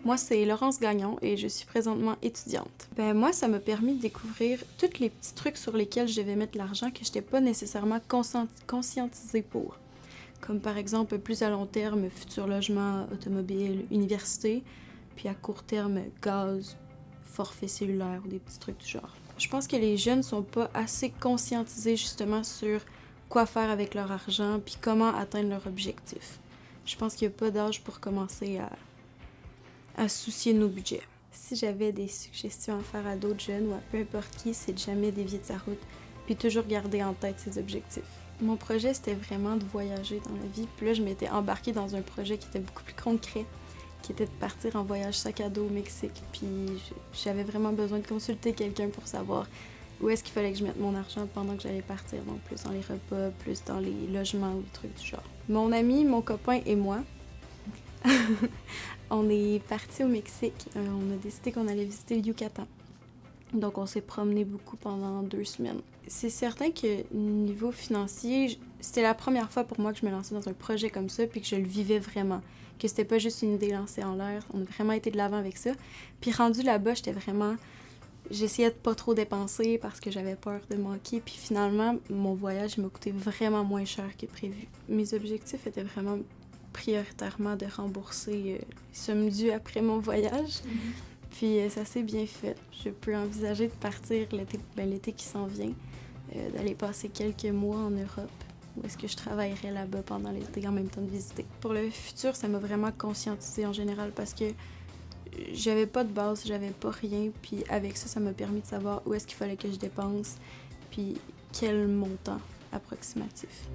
Moi, c'est Laurence Gagnon et je suis présentement étudiante. Moi, ça m'a permis de découvrir tous les petits trucs sur lesquels je devais mettre l'argent que je n'étais pas nécessairement conscientisée pour. Comme par exemple, plus à long terme, futur logement, automobile, université, puis à court terme, gaz, forfait cellulaire ou des petits trucs du genre. Je pense que les jeunes sont pas assez conscientisés justement sur quoi faire avec leur argent puis comment atteindre leur objectif. Je pense qu'il n'y a pas d'âge pour commencer à se soucier de nos budgets. Si j'avais des suggestions à faire à d'autres jeunes ou à peu importe qui, c'est de jamais dévier de sa route puis toujours garder en tête ses objectifs. Mon projet, c'était vraiment de voyager dans la vie. Puis là, je m'étais embarquée dans un projet qui était beaucoup plus concret, qui était de partir en voyage sac à dos au Mexique. Puis j'avais vraiment besoin de consulter quelqu'un pour savoir où est-ce qu'il fallait que je mette mon argent pendant que j'allais partir. Donc plus dans les repas, plus dans les logements ou des trucs du genre. Mon ami, mon copain et moi, on est partis au Mexique. On a décidé qu'on allait visiter le Yucatan. Donc, on s'est promené beaucoup pendant 2 semaines. C'est certain que niveau financier, c'était la première fois pour moi que je me lançais dans un projet comme ça, puis que je le vivais vraiment. Que c'était pas juste une idée lancée en l'air. On a vraiment été de l'avant avec ça. Puis rendu là-bas, j'essayais de pas trop dépenser parce que j'avais peur de manquer. Puis finalement, mon voyage m'a coûté vraiment moins cher que prévu. Mes objectifs étaient vraiment prioritairement de rembourser les sommes dues après mon voyage. Puis ça s'est bien fait. Je peux envisager de partir l'été qui s'en vient, d'aller passer quelques mois en Europe, où est-ce que je travaillerais là-bas pendant l'été en même temps de visiter. Pour le futur, ça m'a vraiment conscientisée en général parce que j'avais pas de base, j'avais pas rien, puis avec ça, ça m'a permis de savoir où est-ce qu'il fallait que je dépense, puis quel montant approximatif.